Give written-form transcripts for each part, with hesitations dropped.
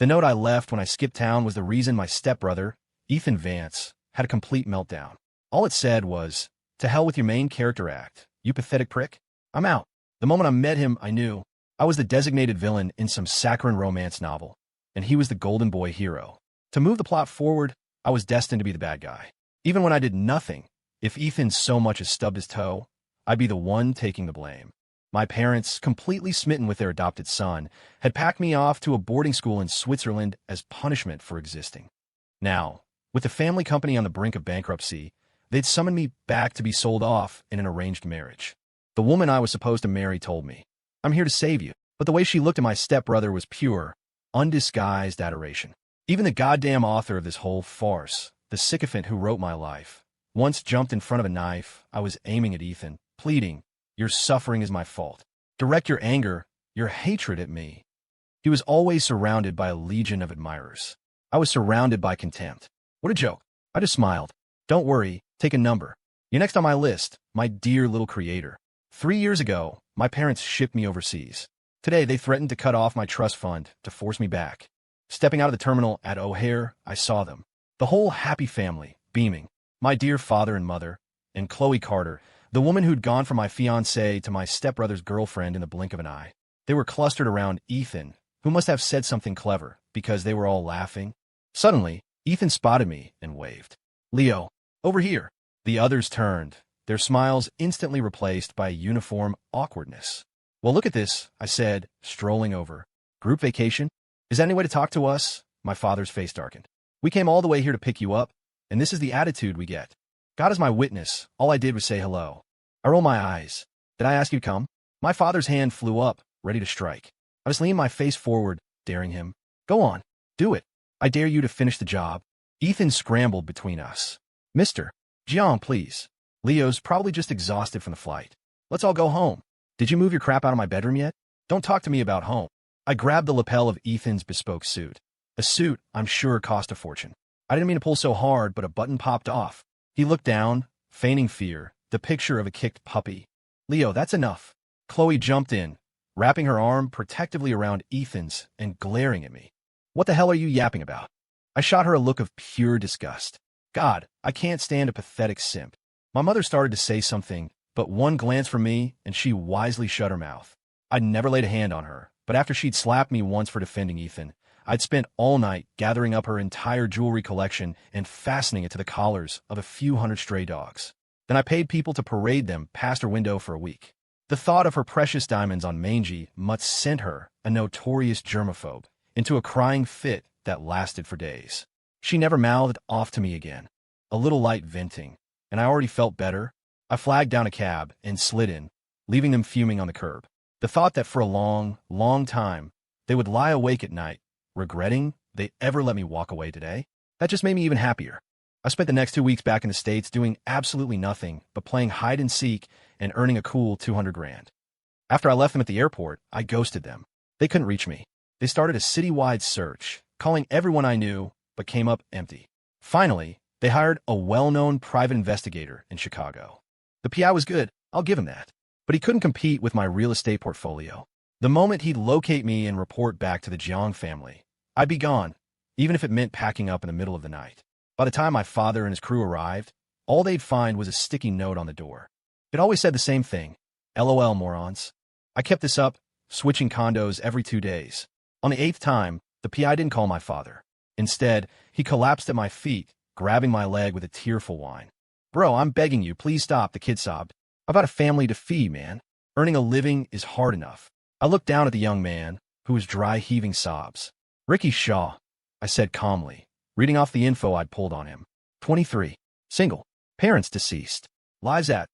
The note I left when I skipped town was the reason my stepbrother, Ethan Vance, had a complete meltdown. All it said was, "To hell with your main character act, you pathetic prick. I'm out." The moment I met him, I knew I was the designated villain in some saccharine romance novel, and he was the golden boy hero. To move the plot forward, I was destined to be the bad guy. Even when I did nothing, if Ethan so much as stubbed his toe, I'd be the one taking the blame. My parents, completely smitten with their adopted son, had packed me off to a boarding school in Switzerland as punishment for existing. Now, with the family company on the brink of bankruptcy, they'd summoned me back to be sold off in an arranged marriage. The woman I was supposed to marry told me, "I'm here to save you," but the way she looked at my stepbrother was pure, undisguised adoration. Even the goddamn author of this whole farce, the sycophant who wrote my life, once jumped in front of a knife I was aiming at Ethan, pleading, "Your suffering is my fault. Direct your anger, your hatred at me." He was always surrounded by a legion of admirers. I was surrounded by contempt. What a joke. I just smiled. "Don't worry, take a number. You're next on my list, my dear little creator." 3 years ago, my parents shipped me overseas. Today, they threatened to cut off my trust fund to force me back. Stepping out of the terminal at O'Hare, I saw them. The whole happy family, beaming. My dear father and mother, and Chloe Carter, the woman who'd gone from my fiancée to my stepbrother's girlfriend in the blink of an eye. They were clustered around Ethan, who must have said something clever, because they were all laughing. Suddenly, Ethan spotted me and waved. "Leo, over here." The others turned, their smiles instantly replaced by uniform awkwardness. "Well, look at this," I said, strolling over. "Group vacation? Is that any way to talk to us?" My father's face darkened. "We came all the way here to pick you up, and this is the attitude we get." God is my witness, all I did was say hello. I rolled my eyes. "Did I ask you to come?" My father's hand flew up, ready to strike. I just leaned my face forward, daring him. "Go on, do it. I dare you to finish the job." Ethan scrambled between us. "Mr. Gian, please. Leo's probably just exhausted from the flight. Let's all go home. Did you move your crap out of my bedroom yet? Don't talk to me about home." I grabbed the lapel of Ethan's bespoke suit. A suit I'm sure cost a fortune. I didn't mean to pull so hard, but a button popped off. He looked down, feigning fear, the picture of a kicked puppy. "Leo, that's enough." Chloe jumped in, wrapping her arm protectively around Ethan's and glaring at me. "What the hell are you yapping about?" I shot her a look of pure disgust. God, I can't stand a pathetic simp. My mother started to say something, but one glance from me, and she wisely shut her mouth. I'd never laid a hand on her, but after she'd slapped me once for defending Ethan, I'd spent all night gathering up her entire jewelry collection and fastening it to the collars of a few hundred stray dogs. Then I paid people to parade them past her window for a week. The thought of her precious diamonds on mangy mutts sent her, a notorious germaphobe, into a crying fit that lasted for days. She never mouthed off to me again. A little light venting, and I already felt better. I flagged down a cab and slid in, leaving them fuming on the curb. The thought that for a long, long time, they would lie awake at night, regretting they ever let me walk away today, that just made me even happier. I spent the next 2 weeks back in the States doing absolutely nothing but playing hide and seek and earning a cool 200 grand. After I left them at the airport, I ghosted them. They couldn't reach me. They started a citywide search, calling everyone I knew, but came up empty. Finally, they hired a well-known private investigator in Chicago. The PI was good, I'll give him that, but he couldn't compete with my real estate portfolio. The moment he'd locate me and report back to the Jiang family, I'd be gone, even if it meant packing up in the middle of the night. By the time my father and his crew arrived, all they'd find was a sticky note on the door. It always said the same thing, "LOL, morons." I kept this up, switching condos every 2 days. On the 8th time, the PI didn't call my father. Instead, he collapsed at my feet, grabbing my leg with a tearful whine. "Bro, I'm begging you, please stop," the kid sobbed. "I've got a family to feed, man. Earning a living is hard enough." I looked down at the young man, who was dry heaving sobs. "Ricky Shaw," I said calmly, reading off the info I'd pulled on him. 23. Single. Parents deceased. Lies at.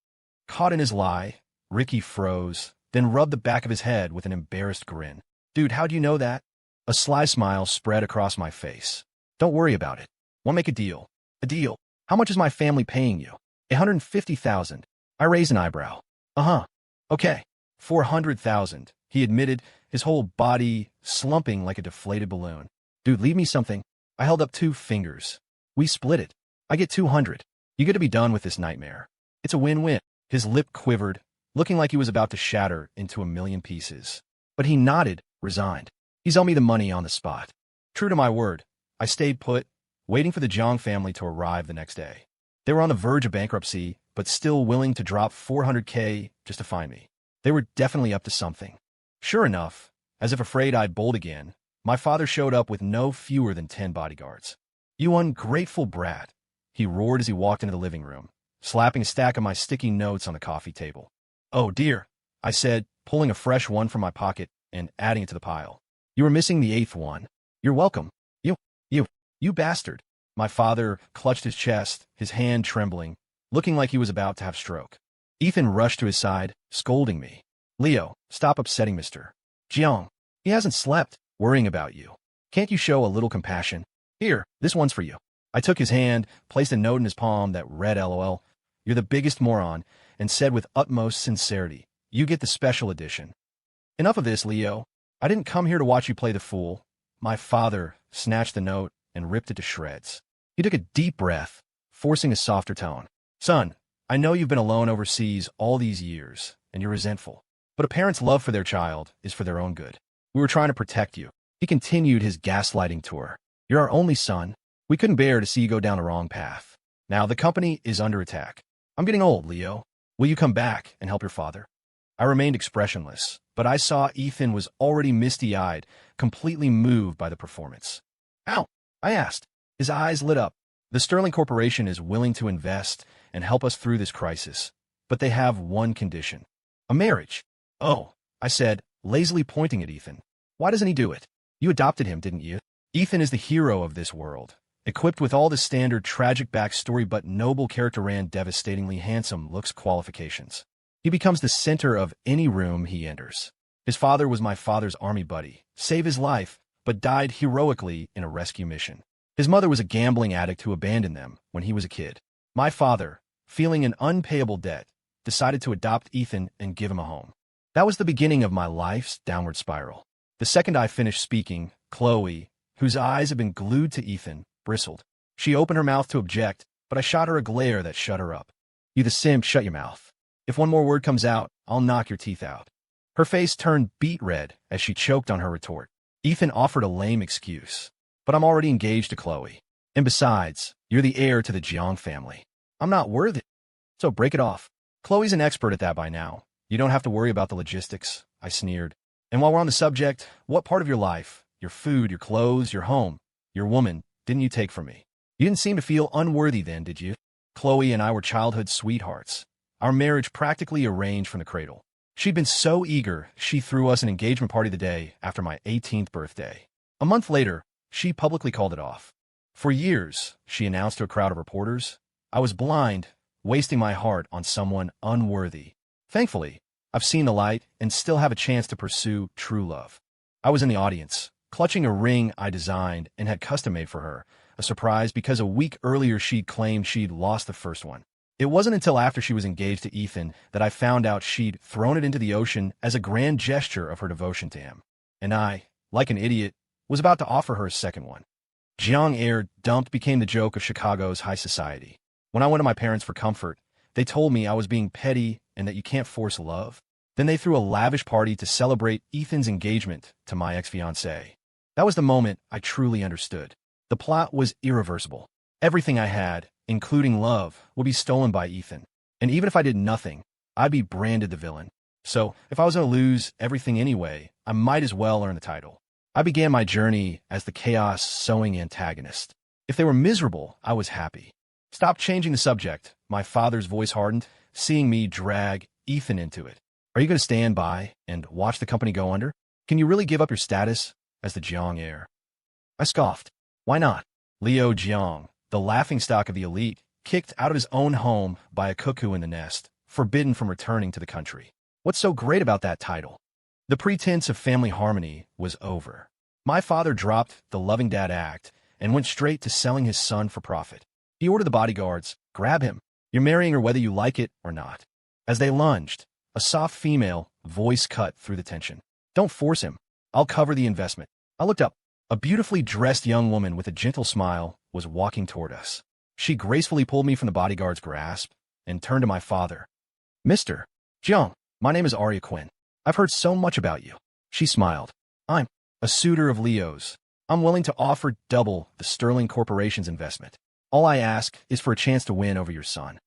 Caught in his lie, Ricky froze, then rubbed the back of his head with an embarrassed grin. "Dude, how'd you know that?" A sly smile spread across my face. "Don't worry about it. We'll make a deal." "A deal? How much is my family paying you?" $150,000. I raised an eyebrow. "Uh-huh. Okay. 400,000. He admitted, his whole body slumping like a deflated balloon. "Dude, leave me something." I held up 2 fingers. "We split it. I get 200. You get to be done with this nightmare. It's a win-win." His lip quivered, looking like he was about to shatter into a million pieces. But he nodded, resigned. "He's owed me the money on the spot." True to my word, I stayed put, waiting for the Jiang family to arrive the next day. They were on the verge of bankruptcy, but still willing to drop 400K just to find me. They were definitely up to something. Sure enough, as if afraid I'd bolt again, my father showed up with no fewer than 10 bodyguards. "You ungrateful brat," he roared as he walked into the living room, slapping a stack of my sticky notes on the coffee table. "Oh dear," I said, pulling a fresh one from my pocket and adding it to the pile. "You were missing the 8th one. You're welcome. You bastard." My father clutched his chest, his hand trembling, looking like he was about to have stroke. Ethan rushed to his side, scolding me. "Leo, stop upsetting Mr. Jiang. He hasn't slept, worrying about you. Can't you show a little compassion? Here, this one's for you." I took his hand, placed a note in his palm that read LOL, "You're the biggest moron," and said with utmost sincerity, "You get the special edition." "Enough of this, Leo. I didn't come here to watch you play the fool." My father snatched the note and ripped it to shreds. He took a deep breath, forcing a softer tone. "Son, I know you've been alone overseas all these years, and you're resentful. But a parent's love for their child is for their own good. We were trying to protect you." He continued his gaslighting tour. "You're our only son. We couldn't bear to see you go down the wrong path. Now the company is under attack. I'm getting old, Leo. Will you come back and help your father?" I remained expressionless, but I saw Ethan was already misty-eyed, completely moved by the performance. "Ow?" I asked. His eyes lit up. "The Sterling Corporation is willing to invest and help us through this crisis, but they have one condition. A marriage." "Oh," I said, lazily pointing at Ethan. "Why doesn't he do it? You adopted him, didn't you?" Ethan is the hero of this world, equipped with all the standard tragic backstory but noble character and devastatingly handsome looks qualifications. He becomes the center of any room he enters. His father was my father's army buddy, saved his life, but died heroically in a rescue mission. His mother was a gambling addict who abandoned them when he was a kid. My father, feeling an unpayable debt, decided to adopt Ethan and give him a home. That was the beginning of my life's downward spiral. The second I finished speaking, Chloe, whose eyes had been glued to Ethan, bristled. She opened her mouth to object, but I shot her a glare that shut her up. "You the simp, shut your mouth. If one more word comes out, I'll knock your teeth out." Her face turned beet red as she choked on her retort. Ethan offered a lame excuse. "But I'm already engaged to Chloe. And besides, you're the heir to the Jiang family. I'm not worthy. So break it off. Chloe's an expert at that by now. You don't have to worry about the logistics," I sneered. "And while we're on the subject, what part of your life, your food, your clothes, your home, your woman, didn't you take from me? You didn't seem to feel unworthy then, did you? Chloe and I were childhood sweethearts. Our marriage practically arranged from the cradle. She'd been so eager, she threw us an engagement party the day after my 18th birthday. A month later, she publicly called it off. For years, she announced to a crowd of reporters, I was blind, wasting my heart on someone unworthy. Thankfully, I've seen the light and still have a chance to pursue true love." I was in the audience, clutching a ring I designed and had custom-made for her, a surprise because a week earlier she'd claimed she'd lost the first one. It wasn't until after she was engaged to Ethan that I found out she'd thrown it into the ocean as a grand gesture of her devotion to him. And I, like an idiot, was about to offer her a second one. Jiang Air dumped became the joke of Chicago's high society. When I went to my parents for comfort, they told me I was being petty and that you can't force love. Then they threw a lavish party to celebrate Ethan's engagement to my ex-fiancée. That was the moment I truly understood. The plot was irreversible. Everything I had, including love, would be stolen by Ethan. And even if I did nothing, I'd be branded the villain. So, if I was going to lose everything anyway, I might as well earn the title. I began my journey as the chaos-sowing antagonist. If they were miserable, I was happy. "Stop changing the subject," my father's voice hardened, seeing me drag Ethan into it. "Are you going to stand by and watch the company go under? Can you really give up your status as the Jiang heir?" I scoffed. Why not? Leo Jiang, the laughingstock of the elite, kicked out of his own home by a cuckoo in the nest, forbidden from returning to the country. What's so great about that title? The pretense of family harmony was over. My father dropped the loving dad act and went straight to selling his son for profit. He ordered the bodyguards, "Grab him. You're marrying her whether you like it or not." As they lunged, a soft female voice cut through the tension. "Don't force him. I'll cover the investment." I looked up. A beautifully dressed young woman with a gentle smile was walking toward us. She gracefully pulled me from the bodyguard's grasp and turned to my father. "Mr. Jiang, my name is Arya Quinn. I've heard so much about you." She smiled. "I'm a suitor of Leo's. I'm willing to offer double the Sterling Corporation's investment. All I ask is for a chance to win over your son."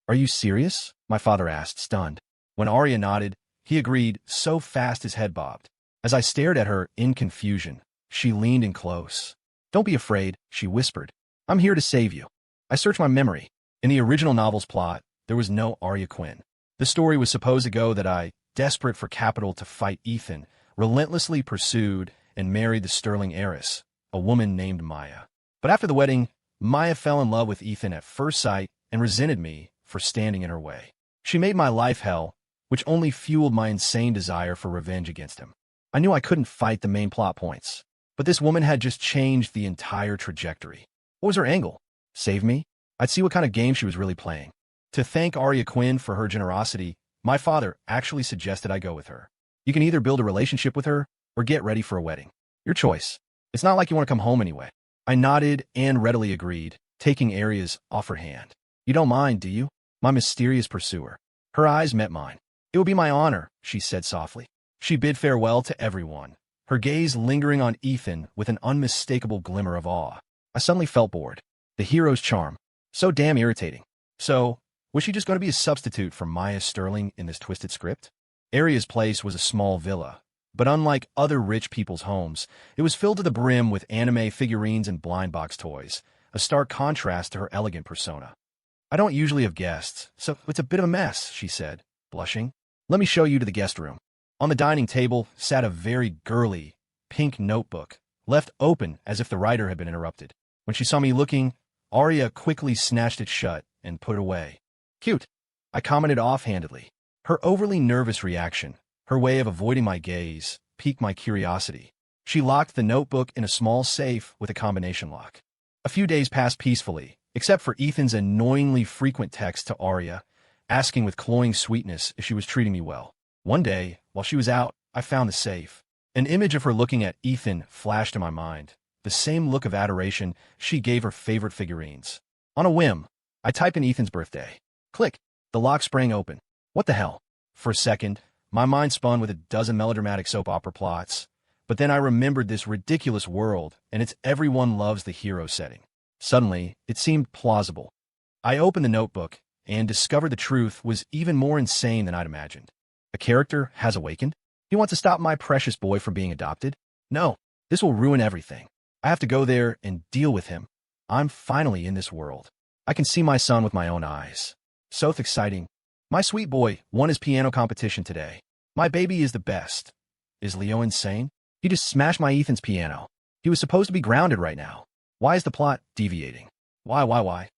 "Are you serious?" my father asked, stunned. When Arya nodded, he agreed so fast his head bobbed. As I stared at her in confusion, she leaned in close. "Don't be afraid," she whispered. "I'm here to save you." I searched my memory. In the original novel's plot, there was no Arya Quinn. The story was supposed to go that I, desperate for capital to fight Ethan, relentlessly pursued and married the Sterling heiress, a woman named Maya. But after the wedding, Maya fell in love with Ethan at first sight and resented me for standing in her way. She made my life hell, which only fueled my insane desire for revenge against him. I knew I couldn't fight the main plot points, but this woman had just changed the entire trajectory. What was her angle? Save me? I'd see what kind of game she was really playing. To thank Arya Quinn for her generosity, my father actually suggested I go with her. "You can either build a relationship with her or get ready for a wedding. Your choice. It's not like you want to come home anyway." I nodded and readily agreed, taking Arya's offered hand. "You don't mind, do you, my mysterious pursuer?" Her eyes met mine. "It will be my honor," she said softly. She bid farewell to everyone, her gaze lingering on Ethan with an unmistakable glimmer of awe. I suddenly felt bored. The hero's charm. So damn irritating. So, was she just going to be a substitute for Maya Sterling in this twisted script? Arya's place was a small villa, but unlike other rich people's homes, it was filled to the brim with anime figurines and blind box toys, a stark contrast to her elegant persona. "I don't usually have guests, so it's a bit of a mess," she said, blushing. "Let me show you to the guest room." On the dining table sat a very girly, pink notebook, left open as if the writer had been interrupted. When she saw me looking, Arya quickly snatched it shut and put it away. "Cute," I commented offhandedly. Her overly nervous reaction, her way of avoiding my gaze, piqued my curiosity. She locked the notebook in a small safe with a combination lock. A few days passed peacefully, except for Ethan's annoyingly frequent text to Arya, asking with cloying sweetness if she was treating me well. One day, while she was out, I found the safe. An image of her looking at Ethan flashed in my mind, the same look of adoration she gave her favorite figurines. On a whim, I typed in Ethan's birthday. Click. The lock sprang open. What the hell? For a second, my mind spun with a dozen melodramatic soap opera plots, but then I remembered this ridiculous world and its everyone loves the hero setting. Suddenly, it seemed plausible. I opened the notebook and discovered the truth was even more insane than I'd imagined. A character has awakened? He wants to stop my precious boy from being adopted? No, this will ruin everything. I have to go there and deal with him. I'm finally in this world. I can see my son with my own eyes. So exciting. My sweet boy won his piano competition today. My baby is the best. Is Leo insane? He just smashed my Ethan's piano. He was supposed to be grounded right now. Why is the plot deviating? Why?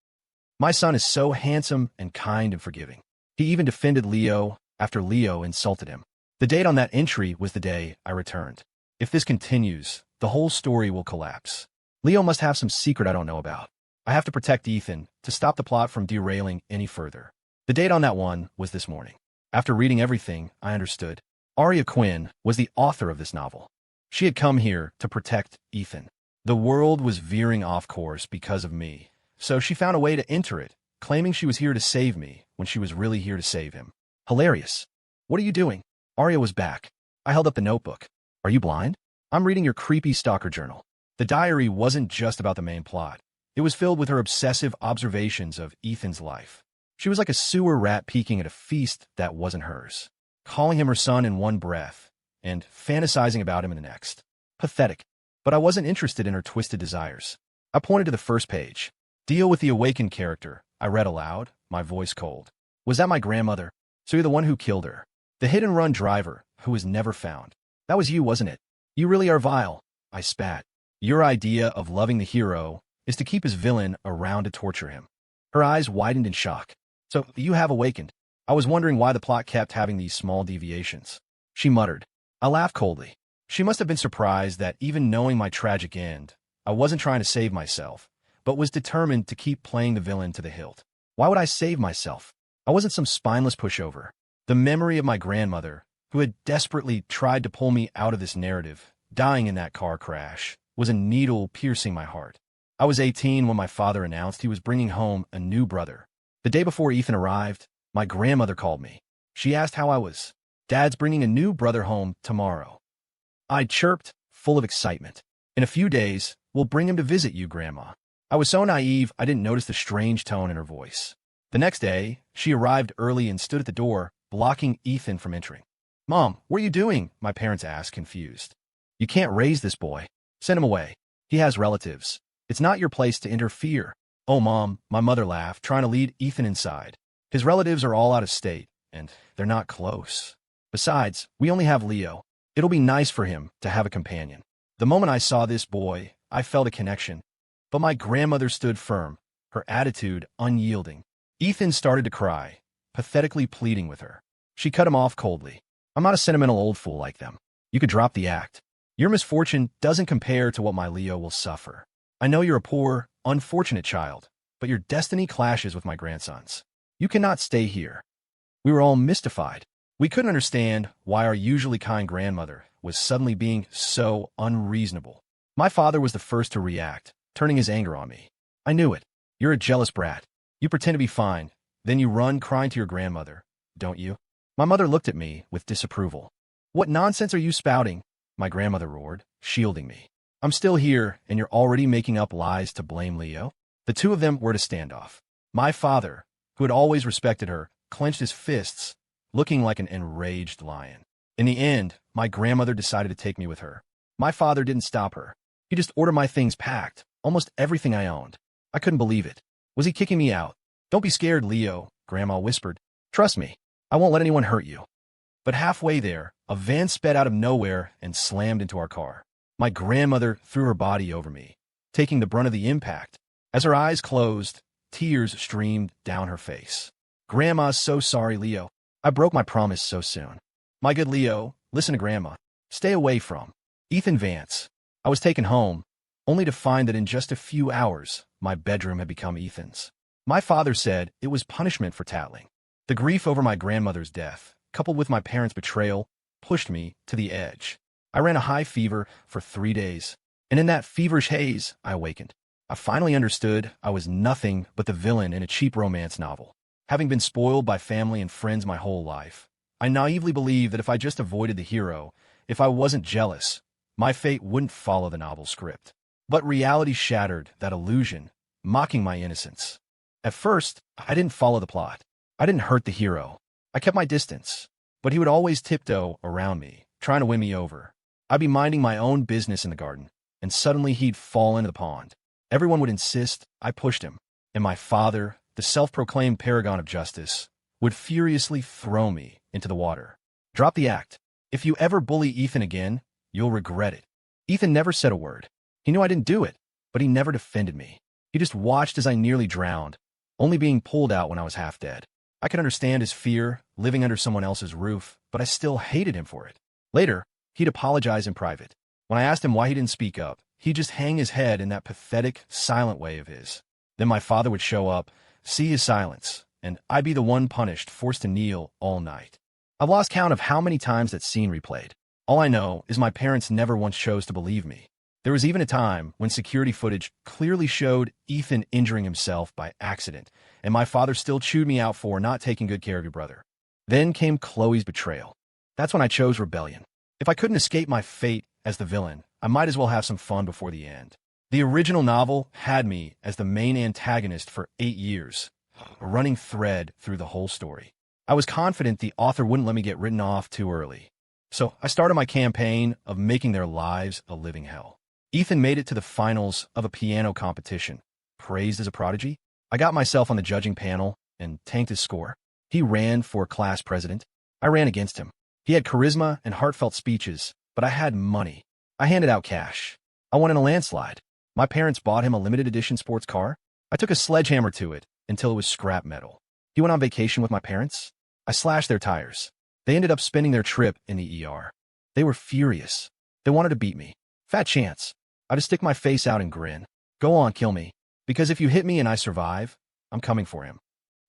My son is so handsome and kind and forgiving. He even defended Leo after Leo insulted him. The date on that entry was the day I returned. If this continues, the whole story will collapse. Leo must have some secret I don't know about. I have to protect Ethan to stop the plot from derailing any further. The date on that one was this morning. After reading everything, I understood. Arya Quinn was the author of this novel. She had come here to protect Ethan. The world was veering off course because of me, so she found a way to enter it, claiming she was here to save me when she was really here to save him. Hilarious. What are you doing? Arya was back. I held up the notebook. Are you blind? I'm reading your creepy stalker journal. The diary wasn't just about the main plot. It was filled with her obsessive observations of Ethan's life. She was like a sewer rat peeking at a feast that wasn't hers, calling him her son in one breath and fantasizing about him in the next. Pathetic. But I wasn't interested in her twisted desires. I pointed to the first page. Deal with the awakened character, I read aloud, my voice cold. Was that my grandmother? So you're the one who killed her. The hit-and-run driver who was never found. That was you, wasn't it? You really are vile, I spat. Your idea of loving the hero is to keep his villain around to torture him. Her eyes widened in shock. So you have awakened. I was wondering why the plot kept having these small deviations. She muttered. I laughed coldly. She must have been surprised that even knowing my tragic end, I wasn't trying to save myself, but was determined to keep playing the villain to the hilt. Why would I save myself? I wasn't some spineless pushover. The memory of my grandmother, who had desperately tried to pull me out of this narrative, dying in that car crash, was a needle piercing my heart. I was 18 when my father announced he was bringing home a new brother. The day before Ethan arrived, my grandmother called me. She asked how I was. Dad's bringing a new brother home tomorrow. I chirped, full of excitement. In a few days, we'll bring him to visit you, Grandma. I was so naive I didn't notice the strange tone in her voice. The next day, she arrived early and stood at the door, blocking Ethan from entering. Mom, what are you doing? My parents asked, confused. You can't raise this boy. Send him away. He has relatives. It's not your place to interfere. Oh, Mom, my mother laughed, trying to lead Ethan inside. His relatives are all out of state, and they're not close. Besides, we only have Leo. It'll be nice for him to have a companion. The moment I saw this boy, I felt a connection. But my grandmother stood firm, her attitude unyielding. Ethan started to cry, pathetically pleading with her. She cut him off coldly. I'm not a sentimental old fool like them. You could drop the act. Your misfortune doesn't compare to what my Leo will suffer. I know you're a poor, unfortunate child, but your destiny clashes with my grandson's. You cannot stay here. We were all mystified. We couldn't understand why our usually kind grandmother was suddenly being so unreasonable. My father was the first to react, turning his anger on me. I knew it. You're a jealous brat. You pretend to be fine, then you run crying to your grandmother, don't you? My mother looked at me with disapproval. What nonsense are you spouting? My grandmother roared, shielding me. I'm still here, and you're already making up lies to blame Leo? The two of them were at a standoff. My father, who had always respected her, clenched his fists, looking like an enraged lion. In the end, my grandmother decided to take me with her. My father didn't stop her. He just ordered my things packed, almost everything I owned. I couldn't believe it. Was he kicking me out? Don't be scared, Leo, Grandma whispered. Trust me, I won't let anyone hurt you. But halfway there, a van sped out of nowhere and slammed into our car. My grandmother threw her body over me, taking the brunt of the impact. As her eyes closed, tears streamed down her face. Grandma's so sorry, Leo. I broke my promise so soon. My good Leo, listen to Grandma. Stay away from Ethan Vance. I was taken home, only to find that in just a few hours, my bedroom had become Ethan's. My father said it was punishment for tattling. The grief over my grandmother's death, coupled with my parents' betrayal, pushed me to the edge. I ran a high fever for 3 days, and in that feverish haze, I awakened. I finally understood I was nothing but the villain in a cheap romance novel. Having been spoiled by family and friends my whole life, I naively believed that if I just avoided the hero, if I wasn't jealous, my fate wouldn't follow the novel script. But reality shattered that illusion, mocking my innocence. At first, I didn't follow the plot. I didn't hurt the hero. I kept my distance, but he would always tiptoe around me, trying to win me over. I'd be minding my own business in the garden, and suddenly he'd fall into the pond. Everyone would insist I pushed him, and my father, the self-proclaimed paragon of justice, would furiously throw me into the water. Drop the act. If you ever bully Ethan again, you'll regret it. Ethan never said a word. He knew I didn't do it, but he never defended me. He just watched as I nearly drowned, only being pulled out when I was half dead. I could understand his fear, living under someone else's roof, but I still hated him for it. Later, he'd apologize in private. When I asked him why he didn't speak up, he'd just hang his head in that pathetic, silent way of his. Then my father would show up, see his silence, and I'd be the one punished, forced to kneel all night. I've lost count of how many times that scene replayed. All I know is my parents never once chose to believe me. There was even a time when security footage clearly showed Ethan injuring himself by accident, and my father still chewed me out for not taking good care of your brother. Then came Chloe's betrayal. That's when I chose rebellion. If I couldn't escape my fate as the villain, I might as well have some fun before the end. The original novel had me as the main antagonist for 8 years, a running thread through the whole story. I was confident the author wouldn't let me get written off too early. So I started my campaign of making their lives a living hell. Ethan made it to the finals of a piano competition. Praised as a prodigy, I got myself on the judging panel and tanked his score. He ran for class president. I ran against him. He had charisma and heartfelt speeches, but I had money. I handed out cash. I won in a landslide. My parents bought him a limited edition sports car. I took a sledgehammer to it until it was scrap metal. He went on vacation with my parents. I slashed their tires. They ended up spending their trip in the ER. They were furious. They wanted to beat me. Fat chance. I just stick my face out and grin. Go on, kill me. Because if you hit me and I survive, I'm coming for him.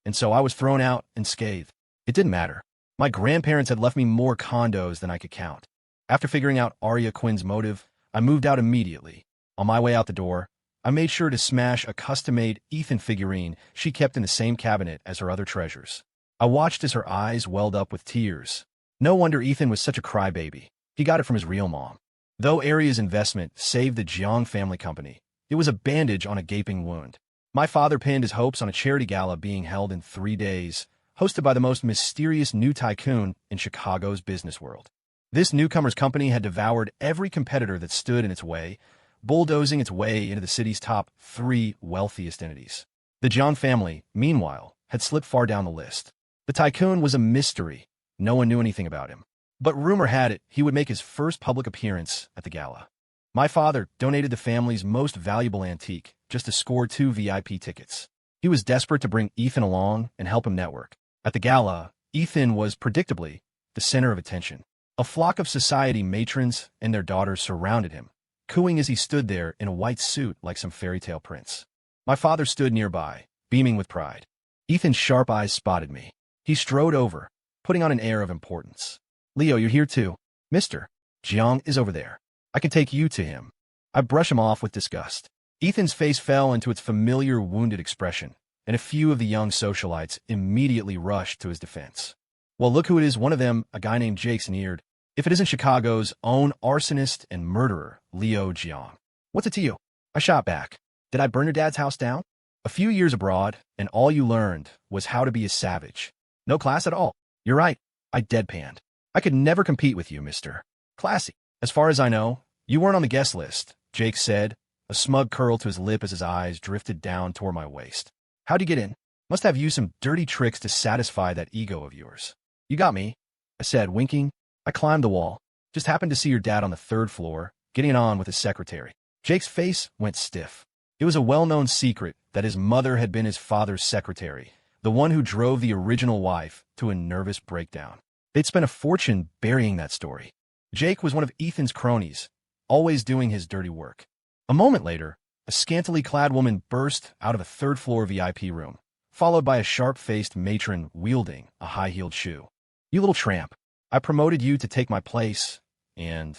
And so I was thrown out and scathed. It didn't matter. My grandparents had left me more condos than I could count. After figuring out Arya Quinn's motive, I moved out immediately. On my way out the door, I made sure to smash a custom-made Ethan figurine she kept in the same cabinet as her other treasures. I watched as her eyes welled up with tears. No wonder Ethan was such a crybaby. He got it from his real mom. Though Aria's investment saved the Jiang family company, it was a bandage on a gaping wound. My father pinned his hopes on a charity gala being held in 3 days, hosted by the most mysterious new tycoon in Chicago's business world. This newcomer's company had devoured every competitor that stood in its way, bulldozing its way into the city's top 3 wealthiest entities. The Jiang family, meanwhile, had slipped far down the list. The tycoon was a mystery. No one knew anything about him. But rumor had it he would make his first public appearance at the gala. My father donated the family's most valuable antique just to score 2 VIP tickets. He was desperate to bring Ethan along and help him network. At the gala, Ethan was predictably the center of attention. A flock of society matrons and their daughters surrounded him, cooing as he stood there in a white suit like some fairy tale prince. My father stood nearby, beaming with pride. Ethan's sharp eyes spotted me. He strode over, putting on an air of importance. "Leo, you're here too. Mr. Jiang is over there. I can take you to him." I brush him off with disgust. Ethan's face fell into its familiar wounded expression, and a few of the young socialites immediately rushed to his defense. "Well, look who it is. One of them, a guy named Jake, sneered. If it isn't Chicago's own arsonist and murderer, Leo Jiang." "What's it to you?" I shot back. "Did I burn your dad's house down?" "A few years abroad, and all you learned was how to be a savage. No class at all." "You're right," I deadpanned. "I could never compete with you, Mr. Classy." "As far as I know, you weren't on the guest list," Jake said, a smug curl to his lip as his eyes drifted down toward my waist. "How'd you get in? Must have used some dirty tricks to satisfy that ego of yours." "You got me," I said, winking. "I climbed the wall. Just happened to see your dad on the 3rd floor, getting it on with his secretary." Jake's face went stiff. It was a well-known secret that his mother had been his father's secretary, the one who drove the original wife to a nervous breakdown. They'd spent a fortune burying that story. Jake was one of Ethan's cronies, always doing his dirty work. A moment later, a scantily clad woman burst out of a 3rd-floor VIP room, followed by a sharp-faced matron wielding a high-heeled shoe. "You little tramp. I promoted you to take my place, and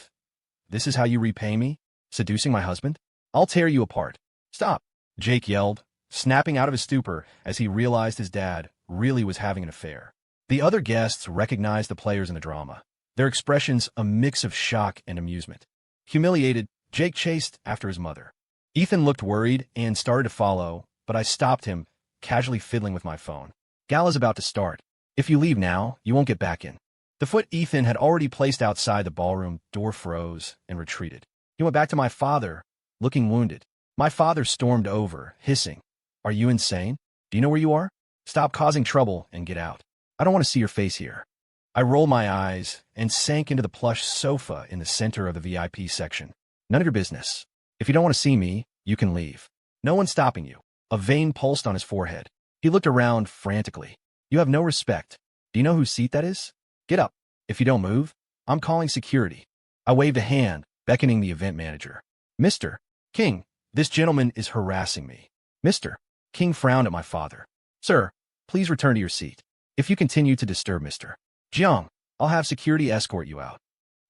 this is how you repay me? Seducing my husband? I'll tear you apart." "Stop," Jake yelled, snapping out of his stupor as he realized his dad really was having an affair. The other guests recognized the players in the drama, their expressions a mix of shock and amusement. Humiliated, Jake chased after his mother. Ethan looked worried and started to follow, but I stopped him, casually fiddling with my phone. "Gala's about to start. If you leave now, you won't get back in." The foot Ethan had already placed outside the ballroom door froze and retreated. He went back to my father, looking wounded. My father stormed over, hissing, "Are you insane? Do you know where you are? Stop causing trouble and get out. I don't want to see your face here." I rolled my eyes and sank into the plush sofa in the center of the VIP section. "None of your business. If you don't want to see me, you can leave. No one's stopping you." A vein pulsed on his forehead. He looked around frantically. "You have no respect. Do you know whose seat that is? Get up. If you don't move, I'm calling security." I waved a hand, beckoning the event manager. "Mr. King, this gentleman is harassing me." Mr. King frowned at my father. "Sir, please return to your seat. If you continue to disturb Mr. Jiang, I'll have security escort you out."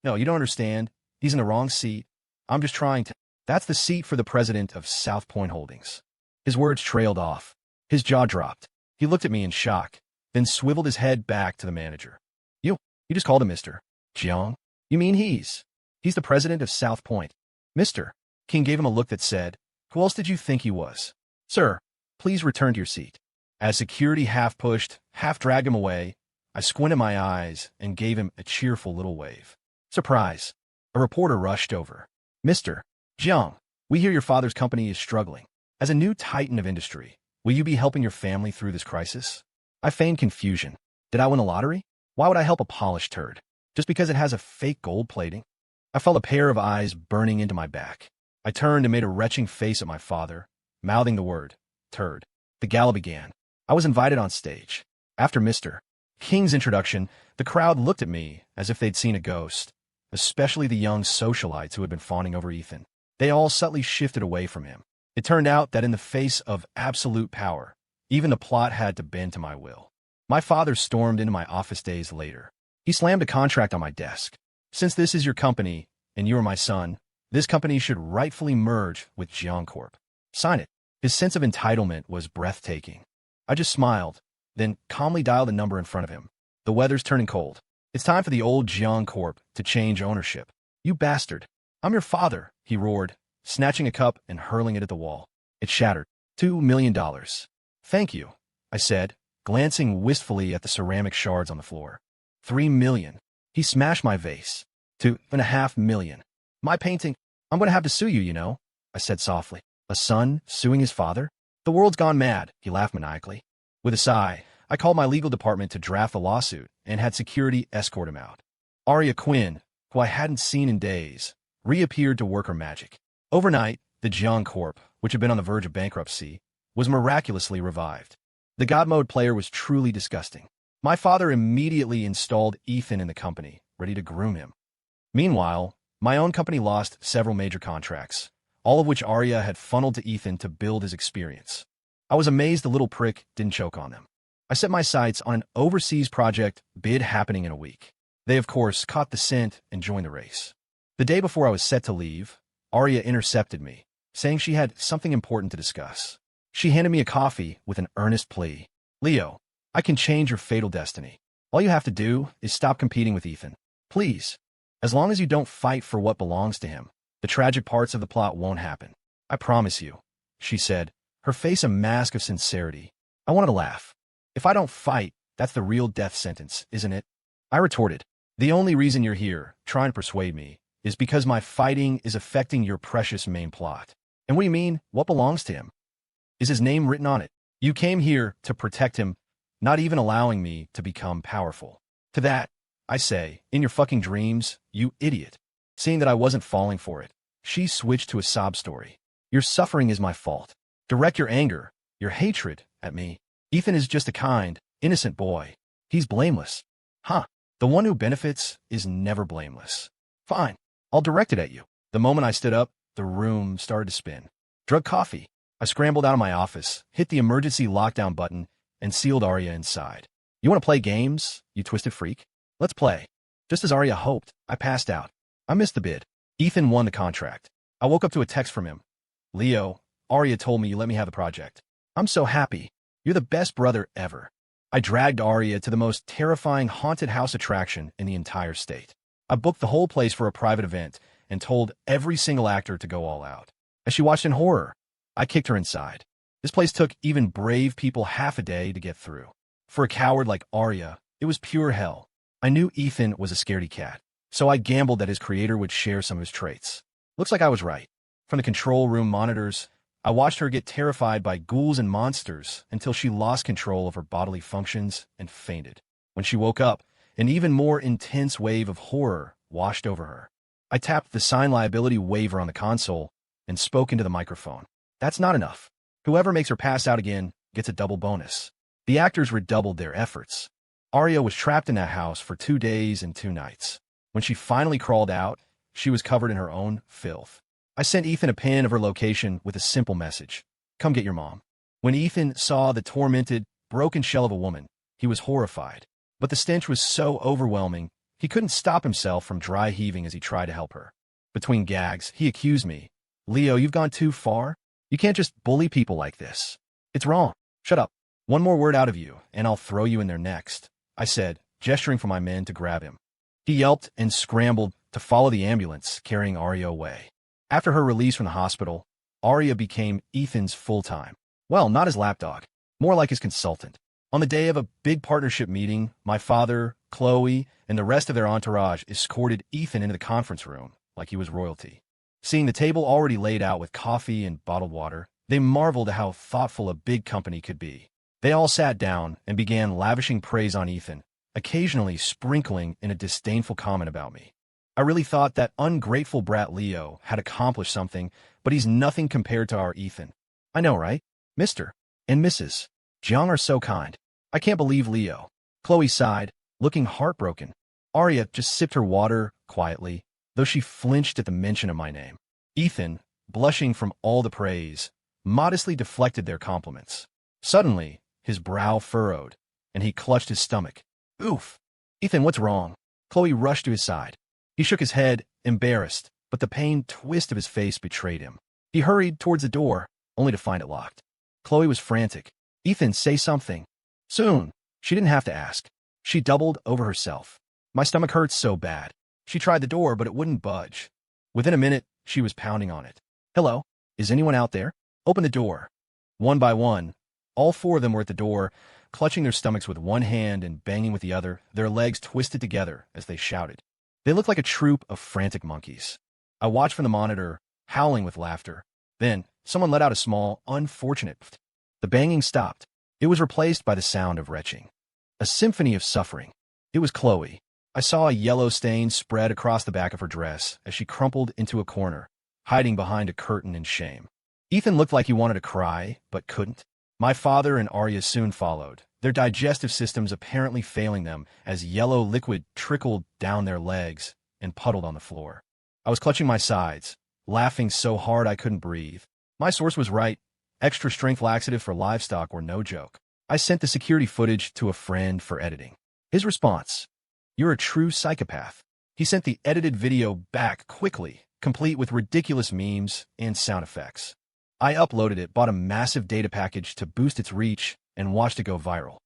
"No, you don't understand. He's in the wrong seat. I'm just trying to—" "That's the seat for the president of South Point Holdings." His words trailed off. His jaw dropped. He looked at me in shock, then swiveled his head back to the manager. You just called him Mr. Jiang? You mean he's the president of South Point?" Mr. King gave him a look that said, "Who else did you think he was? Sir, please return to your seat." As security half pushed, half dragged him away, I squinted my eyes and gave him a cheerful little wave. "Surprise." A reporter rushed over. "Mr. Jiang, we hear your father's company is struggling. As a new titan of industry, will you be helping your family through this crisis?" I feigned confusion. Did I win the lottery? Why would I help a polished turd? Just because it has a fake gold plating? I felt a pair of eyes burning into my back. I turned and made a retching face at my father, mouthing the word, turd. The gala began. I was invited on stage. After Mr. King's introduction, the crowd looked at me as if they'd seen a ghost, especially the young socialites who had been fawning over Ethan. They all subtly shifted away from him. It turned out that in the face of absolute power, even the plot had to bend to my will. My father stormed into my office days later. He slammed a contract on my desk. "Since this is your company, and you are my son, this company should rightfully merge with Jiang Corp. Sign it." His sense of entitlement was breathtaking. I just smiled, then calmly dialed the number in front of him. "The weather's turning cold. It's time for the old Jiang Corp to change ownership." "You bastard. I'm your father, he roared, snatching a cup and hurling it at the wall. It shattered. $2 million. Thank you, I said, glancing wistfully at the ceramic shards on the floor. 3 million. He smashed my vase. 2.5 million. My painting. I'm going to have to sue you, you know, I said softly. A son suing his father? The world's gone mad, he laughed maniacally. With a sigh, I called my legal department to draft the lawsuit and had security escort him out. Arya Quinn, who I hadn't seen in days, reappeared to work her magic. Overnight, the Jiang Corp, which had been on the verge of bankruptcy, was miraculously revived. The God Mode player was truly disgusting. My father immediately installed Ethan in the company, ready to groom him. Meanwhile, my own company lost several major contracts, all of which Arya had funneled to Ethan to build his experience. I was amazed the little prick didn't choke on them. I set my sights on an overseas project bid happening in a week. They, of course, caught the scent and joined the race. The day before I was set to leave, Arya intercepted me, saying she had something important to discuss. She handed me a coffee with an earnest plea. Leo, I can change your fatal destiny. All you have to do is stop competing with Ethan. Please. As long as you don't fight for what belongs to him, the tragic parts of the plot won't happen. I promise you, she said, her face a mask of sincerity. I wanted to laugh. If I don't fight, that's the real death sentence, isn't it? I retorted. The only reason you're here, trying to persuade me, is because my fighting is affecting your precious main plot. And what do you mean, what belongs to him? Is his name written on it? You came here to protect him, not even allowing me to become powerful. To that, I say, in your fucking dreams, you idiot. Seeing that I wasn't falling for it, she switched to a sob story. Your suffering is my fault. Direct your anger, your hatred, at me. Ethan is just a kind, innocent boy. He's blameless. Huh. The one who benefits is never blameless. Fine. I'll direct it at you. The moment I stood up, the room started to spin. Drug coffee. I scrambled out of my office, hit the emergency lockdown button, and sealed Arya inside. You want to play games, you twisted freak? Let's play. Just as Arya hoped, I passed out. I missed the bid. Ethan won the contract. I woke up to a text from him. Leo, Arya told me you let me have the project. I'm so happy. You're the best brother ever. I dragged Arya to the most terrifying haunted house attraction in the entire state. I booked the whole place for a private event and told every single actor to go all out. As she watched in horror, I kicked her inside. This place took even brave people half a day to get through. For a coward like Arya, it was pure hell. I knew Ethan was a scaredy cat, so I gambled that his creator would share some of his traits. Looks like I was right. From the control room monitors, I watched her get terrified by ghouls and monsters until she lost control of her bodily functions and fainted. When she woke up, an even more intense wave of horror washed over her. I tapped the sign liability waiver on the console and spoke into the microphone. That's not enough. Whoever makes her pass out again gets a double bonus. The actors redoubled their efforts. Arya was trapped in that house for 2 days and 2 nights. When she finally crawled out, she was covered in her own filth. I sent Ethan a pin of her location with a simple message. Come get your mom. When Ethan saw the tormented, broken shell of a woman, he was horrified. But the stench was so overwhelming, he couldn't stop himself from dry heaving as he tried to help her. Between gags, he accused me. Leo, you've gone too far. You can't just bully people like this. It's wrong. Shut up. One more word out of you, and I'll throw you in there next, I said, gesturing for my men to grab him. He yelped and scrambled to follow the ambulance carrying Arya away. After her release from the hospital, Arya became Ethan's full-time. Well, not his lapdog, more like his consultant. On the day of a big partnership meeting, my father, Chloe, and the rest of their entourage escorted Ethan into the conference room like he was royalty. Seeing the table already laid out with coffee and bottled water, they marveled at how thoughtful a big company could be. They all sat down and began lavishing praise on Ethan, occasionally sprinkling in a disdainful comment about me. I really thought that ungrateful brat Leo had accomplished something, but he's nothing compared to our Ethan. I know, right? Mr. and Mrs. Jiang are so kind. I can't believe Leo. Chloe sighed, looking heartbroken. Arya just sipped her water quietly, though she flinched at the mention of my name. Ethan, blushing from all the praise, modestly deflected their compliments. Suddenly, his brow furrowed, and he clutched his stomach. Oof! Ethan, what's wrong? Chloe rushed to his side. He shook his head, embarrassed, but the pained twist of his face betrayed him. He hurried towards the door, only to find it locked. Chloe was frantic. Ethan, say something. Soon. She didn't have to ask. She doubled over herself. My stomach hurt so bad. She tried the door, but it wouldn't budge. Within a minute, she was pounding on it. "Hello? Is anyone out there? Open the door." One by one, all four of them were at the door, clutching their stomachs with one hand and banging with the other, their legs twisted together as they shouted. They looked like a troop of frantic monkeys. I watched from the monitor, howling with laughter. Then, someone let out a small, unfortunate pft. The banging stopped. It was replaced by the sound of retching. A symphony of suffering. It was Chloe. I saw a yellow stain spread across the back of her dress as she crumpled into a corner, hiding behind a curtain in shame. Ethan looked like he wanted to cry, but couldn't. My father and Arya soon followed, their digestive systems apparently failing them as yellow liquid trickled down their legs and puddled on the floor. I was clutching my sides, laughing so hard I couldn't breathe. My source was right. Extra strength laxative for livestock were no joke. I sent the security footage to a friend for editing. His response: "You're a true psychopath." He sent the edited video back quickly, complete with ridiculous memes and sound effects. I uploaded it, bought a massive data package to boost its reach, and watched it go viral.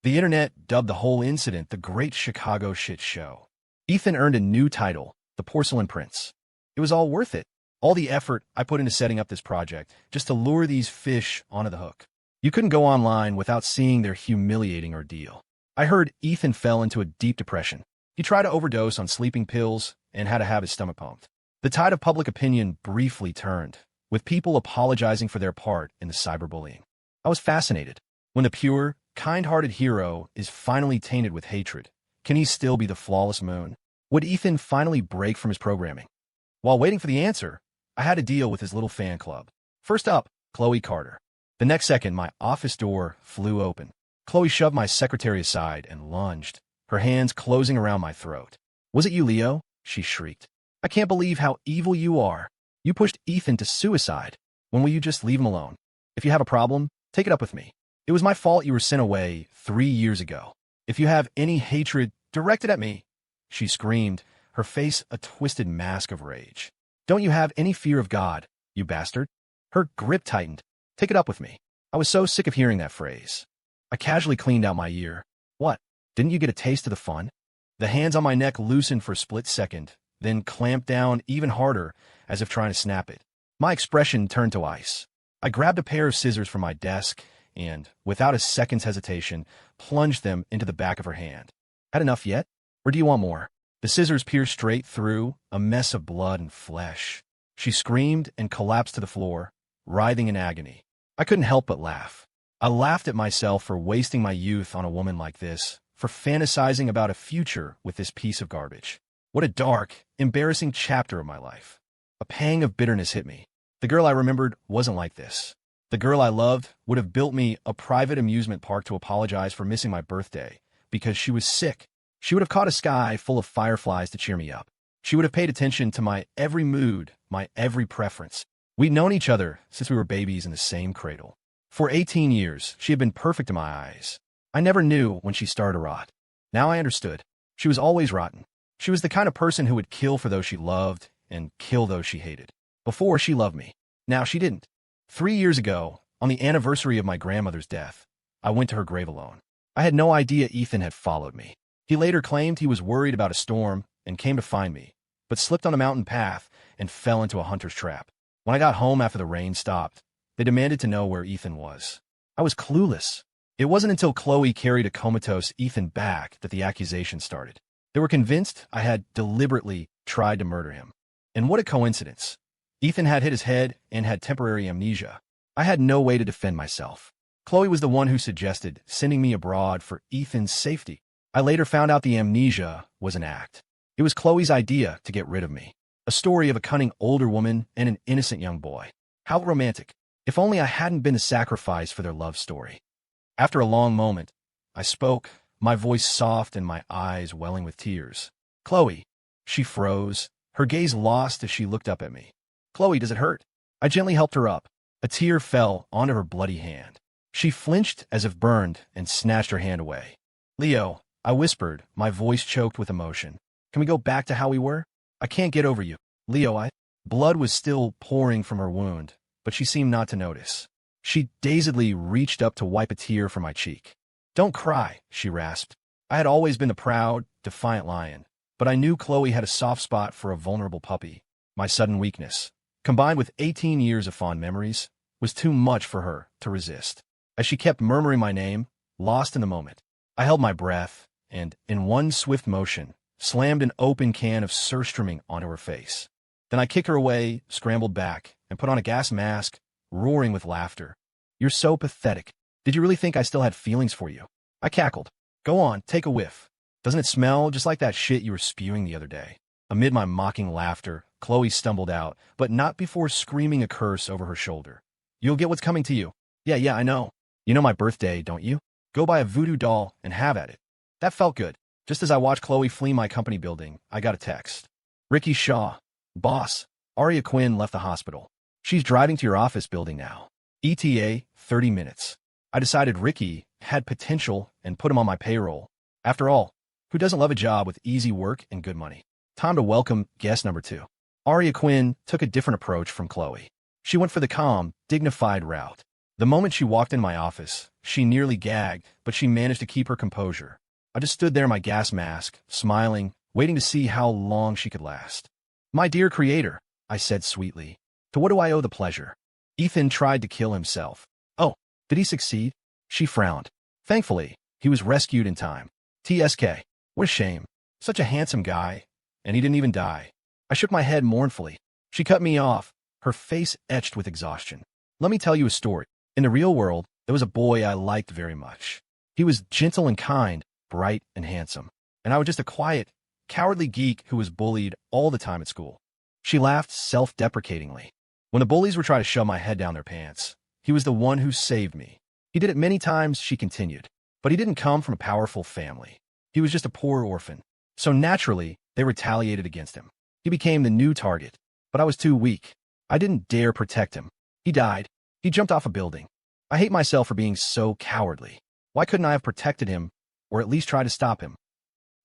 The internet dubbed the whole incident the Great Chicago Shit Show. Ethan earned a new title, the Porcelain Prince. It was all worth it. All the effort I put into setting up this project, just to lure these fish onto the hook. You couldn't go online without seeing their humiliating ordeal. I heard Ethan fell into a deep depression. He tried to overdose on sleeping pills and had to have his stomach pumped. The tide of public opinion briefly turned, with people apologizing for their part in the cyberbullying. I was fascinated. When the pure, kind-hearted hero is finally tainted with hatred, can he still be the flawless moon? Would Ethan finally break from his programming? While waiting for the answer, I had to deal with his little fan club. First up, Chloe Carter. The next second, my office door flew open. Chloe shoved my secretary aside and lunged, her hands closing around my throat. "Was it you, Leo?" she shrieked. "I can't believe how evil you are. You pushed Ethan to suicide. When will you just leave him alone? If you have a problem, take it up with me. It was my fault you were sent away 3 years ago. If you have any hatred, direct it at me," she screamed, her face a twisted mask of rage. "Don't you have any fear of God, you bastard?" Her grip tightened. "Take it up with me." I was so sick of hearing that phrase. I casually cleaned out my ear. "What? Didn't you get a taste of the fun?" The hands on my neck loosened for a split second, then clamped down even harder, as if trying to snap it. My expression turned to ice. I grabbed a pair of scissors from my desk and, without a second's hesitation, plunged them into the back of her hand. "Had enough yet? Or do you want more?" The scissors pierced straight through, a mess of blood and flesh. She screamed and collapsed to the floor, writhing in agony. I couldn't help but laugh. I laughed at myself for wasting my youth on a woman like this, for fantasizing about a future with this piece of garbage. What a dark, embarrassing chapter of my life. A pang of bitterness hit me. The girl I remembered wasn't like this. The girl I loved would have built me a private amusement park to apologize for missing my birthday, because she was sick. She would have caught a sky full of fireflies to cheer me up. She would have paid attention to my every mood, my every preference. We'd known each other since we were babies in the same cradle. For 18 years, she had been perfect in my eyes. I never knew when she started to rot. Now I understood. She was always rotten. She was the kind of person who would kill for those she loved and kill those she hated. Before, she loved me. Now she didn't. 3 years ago, on the anniversary of my grandmother's death, I went to her grave alone. I had no idea Ethan had followed me. He later claimed he was worried about a storm and came to find me, but slipped on a mountain path and fell into a hunter's trap. When I got home after the rain stopped, they demanded to know where Ethan was. I was clueless. It wasn't until Chloe carried a comatose Ethan back that the accusation started. They were convinced I had deliberately tried to murder him. And what a coincidence. Ethan had hit his head and had temporary amnesia. I had no way to defend myself. Chloe was the one who suggested sending me abroad for Ethan's safety. I later found out the amnesia was an act. It was Chloe's idea to get rid of me. A story of a cunning older woman and an innocent young boy. How romantic. If only I hadn't been a sacrifice for their love story. After a long moment, I spoke, my voice soft and my eyes welling with tears. "Chloe." She froze, her gaze lost as she looked up at me. "Chloe, does it hurt?" I gently helped her up. A tear fell onto her bloody hand. She flinched as if burned and snatched her hand away. "Leo," I whispered, my voice choked with emotion. "Can we go back to how we were? I can't get over you." "Leo, Blood was still pouring from her wound, but she seemed not to notice. She dazedly reached up to wipe a tear from my cheek. "Don't cry," she rasped. I had always been the proud, defiant lion, but I knew Chloe had a soft spot for a vulnerable puppy. My sudden weakness, combined with 18 years of fond memories, was too much for her to resist. As she kept murmuring my name, lost in the moment, I held my breath and, in one swift motion, slammed an open can of surströmming onto her face. Then I kicked her away, scrambled back, and put on a gas mask, roaring with laughter. "You're so pathetic. Did you really think I still had feelings for you?" I cackled. "Go on, take a whiff. Doesn't it smell just like that shit you were spewing the other day?" Amid my mocking laughter, Chloe stumbled out, but not before screaming a curse over her shoulder. "You'll get what's coming to you." Yeah, I know. You know my birthday, don't you? Go buy a voodoo doll and have at it." That felt good. Just as I watched Chloe flee my company building, I got a text. "Ricky Shaw. Boss, Aria Quinn left the hospital. She's driving to your office building now. ETA, 30 minutes. I decided Ricky had potential and put him on my payroll. After all, who doesn't love a job with easy work and good money? Time to welcome guest number 2. Aria Quinn took a different approach from Chloe. She went for the calm, dignified route. The moment she walked in my office, she nearly gagged, but she managed to keep her composure. I just stood there in my gas mask, smiling, waiting to see how long she could last. "My dear creator," I said sweetly, "to what do I owe the pleasure?" "Ethan tried to kill himself." "Oh, did he succeed?" She frowned. "Thankfully, he was rescued in time. TSK. What a shame. Such a handsome guy, and he didn't even die." I shook my head mournfully. She cut me off, her face etched with exhaustion. "Let me tell you a story. In the real world, there was a boy I liked very much. He was gentle and kind, bright and handsome, and I was just a quiet, cowardly geek who was bullied all the time at school." She laughed self-deprecatingly. "When the bullies were trying to shove my head down their pants, he was the one who saved me. He did it many times," she continued, "but he didn't come from a powerful family. He was just a poor orphan. So naturally, they retaliated against him. He became the new target, but I was too weak. I didn't dare protect him. He died. He jumped off a building. I hate myself for being so cowardly. Why couldn't I have protected him, or at least try to stop him?"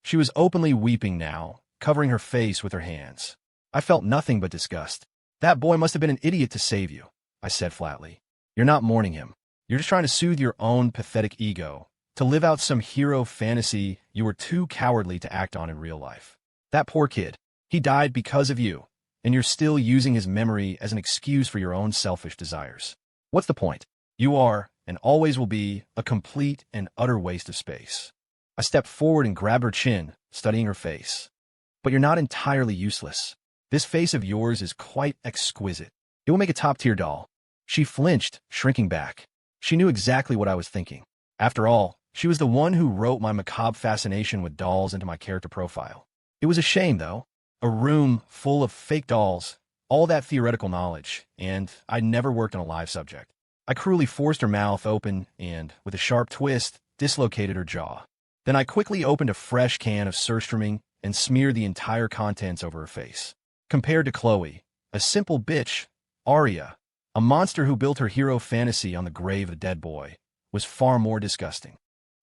She was openly weeping now, covering her face with her hands. I felt nothing but disgust. "That boy must have been an idiot to save you," I said flatly. "You're not mourning him. You're just trying to soothe your own pathetic ego, to live out some hero fantasy you were too cowardly to act on in real life. That poor kid, he died because of you, and you're still using his memory as an excuse for your own selfish desires. What's the point? You are, and always will be, a complete and utter waste of space." I stepped forward and grabbed her chin, studying her face. "But you're not entirely useless. This face of yours is quite exquisite. It will make a top-tier doll." She flinched, shrinking back. She knew exactly what I was thinking. After all, she was the one who wrote my macabre fascination with dolls into my character profile. It was a shame, though. A room full of fake dolls, all that theoretical knowledge, and I'd never worked on a live subject. I cruelly forced her mouth open and, with a sharp twist, dislocated her jaw. Then I quickly opened a fresh can of surströmming and smeared the entire contents over her face. Compared to Chloe, a simple bitch, Aria, a monster who built her hero fantasy on the grave of a dead boy, was far more disgusting.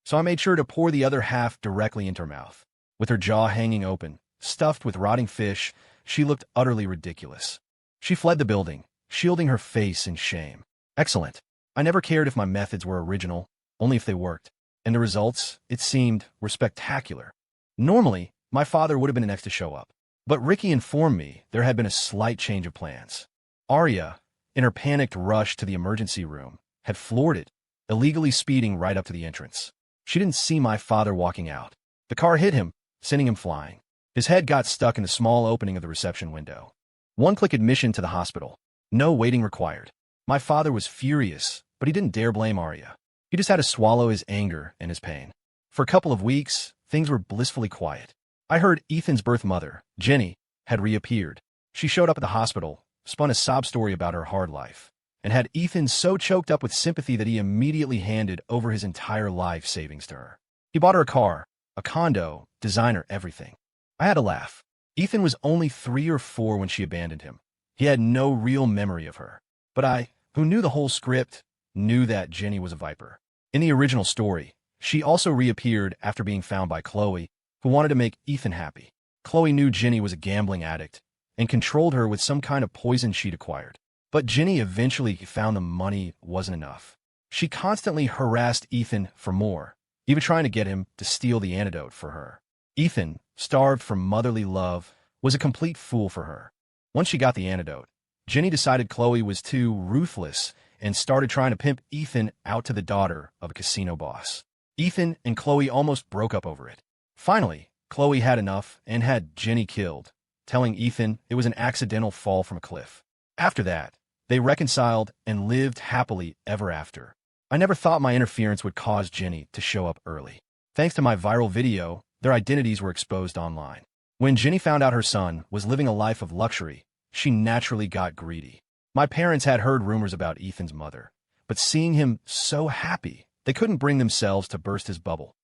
So I made sure to pour the other half directly into her mouth. With her jaw hanging open, stuffed with rotting fish, she looked utterly ridiculous. She fled the building, shielding her face in shame. Excellent. I never cared if my methods were original, only if they worked. And the results, it seemed, were spectacular. Normally, my father would have been the next to show up. But Ricky informed me there had been a slight change of plans. Aria, in her panicked rush to the emergency room, had floored it, illegally speeding right up to the entrance. She didn't see my father walking out. The car hit him, sending him flying. His head got stuck in the small opening of the reception window. One-click admission to the hospital. No waiting required. My father was furious, but he didn't dare blame Aria. He just had to swallow his anger and his pain. For a couple of weeks, things were blissfully quiet. I heard Ethan's birth mother, Jenny, had reappeared. She showed up at the hospital, spun a sob story about her hard life, and had Ethan so choked up with sympathy that he immediately handed over his entire life savings to her. He bought her a car, a condo, designer, everything. I had to laugh. Ethan was only 3 or 4 when she abandoned him. He had no real memory of her. But I, who knew the whole script, knew that Jenny was a viper. In the original story, she also reappeared after being found by Chloe, who wanted to make Ethan happy. Chloe knew Jenny was a gambling addict and controlled her with some kind of poison she'd acquired. But Jenny eventually found the money wasn't enough. She constantly harassed Ethan for more, even trying to get him to steal the antidote for her. Ethan, starved for motherly love, was a complete fool for her. Once she got the antidote, Jenny decided Chloe was too ruthless and started trying to pimp Ethan out to the daughter of a casino boss. Ethan and Chloe almost broke up over it. Finally, Chloe had enough and had Jenny killed, telling Ethan it was an accidental fall from a cliff. After that, they reconciled and lived happily ever after. I never thought my interference would cause Jenny to show up early. Thanks to my viral video, their identities were exposed online. When Jenny found out her son was living a life of luxury, she naturally got greedy. My parents had heard rumors about Ethan's mother, but seeing him so happy, they couldn't bring themselves to burst his bubble.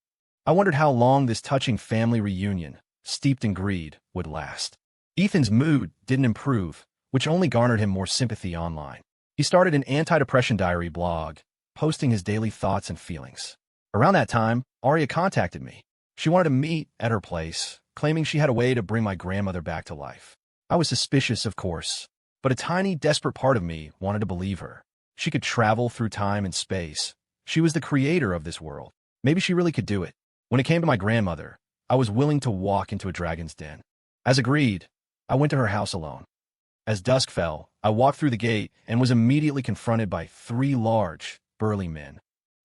I wondered how long this touching family reunion, steeped in greed, would last. Ethan's mood didn't improve, which only garnered him more sympathy online. He started an anti-depression diary blog, posting his daily thoughts and feelings. Around that time, Arya contacted me. She wanted to meet at her place, claiming she had a way to bring my grandmother back to life. I was suspicious, of course, but a tiny, desperate part of me wanted to believe her. She could travel through time and space. She was the creator of this world. Maybe she really could do it. When it came to my grandmother, I was willing to walk into a dragon's den. As agreed, I went to her house alone. As dusk fell, I walked through the gate and was immediately confronted by 3 large, burly men.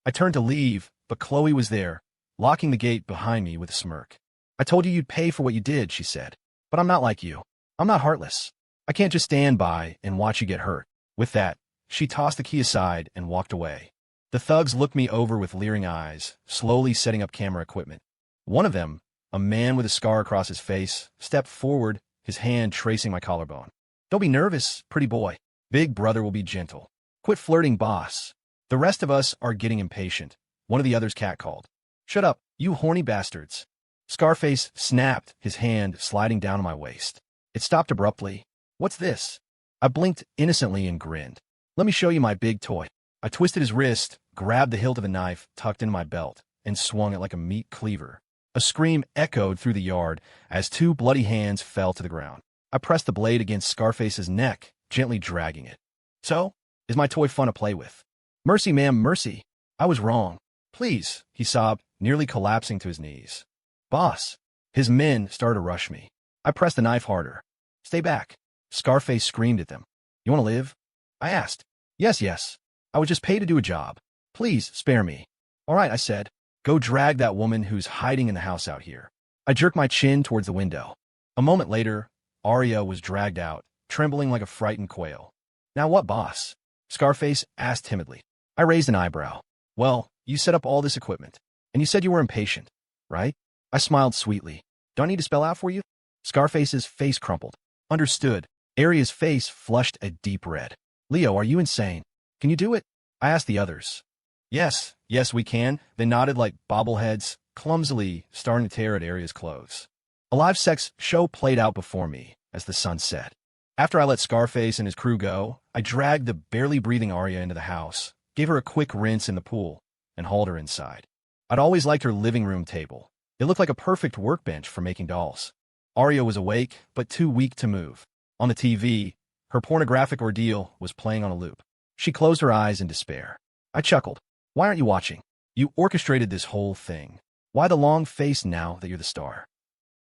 I turned to leave, but Chloe was there, locking the gate behind me with a smirk. "I told you you'd pay for what you did," she said. "But I'm not like you. I'm not heartless. I can't just stand by and watch you get hurt." With that, she tossed the key aside and walked away. The thugs looked me over with leering eyes, slowly setting up camera equipment. One of them, a man with a scar across his face, stepped forward, his hand tracing my collarbone. "Don't be nervous, pretty boy. Big brother will be gentle. Quit flirting, boss." "The rest of us are getting impatient," one of the others catcalled. "Shut up, you horny bastards." Scarface snapped, his hand sliding down on my waist. It stopped abruptly. "What's this?" I blinked innocently and grinned. "Let me show you my big toy." I twisted his wrist, grabbed the hilt of a knife tucked in my belt, and swung it like a meat cleaver. A scream echoed through the yard as 2 bloody hands fell to the ground. I pressed the blade against Scarface's neck, gently dragging it. "So, is my toy fun to play with?" "Mercy, ma'am, mercy. I was wrong. Please," he sobbed, nearly collapsing to his knees. "Boss." His men started to rush me. I pressed the knife harder. "Stay back." Scarface screamed at them. "You want to live?" I asked. Yes. I would just pay to do a job. Please, spare me." "All right," I said. "Go drag that woman who's hiding in the house out here." I jerked my chin towards the window. A moment later, Arya was dragged out, trembling like a frightened quail. "Now what, boss?" Scarface asked timidly. I raised an eyebrow. "Well, you set up all this equipment, and you said you were impatient, right?" I smiled sweetly. "Do I need to spell out for you?" Scarface's face crumpled. "Understood." Arya's face flushed a deep red. "Leo, are you insane? Can you do it?" I asked the others. Yes, we can." They nodded like bobbleheads, clumsily starting to tear at Arya's clothes. A live sex show played out before me as the sun set. After I let Scarface and his crew go, I dragged the barely breathing Arya into the house, gave her a quick rinse in the pool, and hauled her inside. I'd always liked her living room table. It looked like a perfect workbench for making dolls. Arya was awake, but too weak to move. On the TV, her pornographic ordeal was playing on a loop. She closed her eyes in despair. I chuckled. "Why aren't you watching? You orchestrated this whole thing. Why the long face now that you're the star?"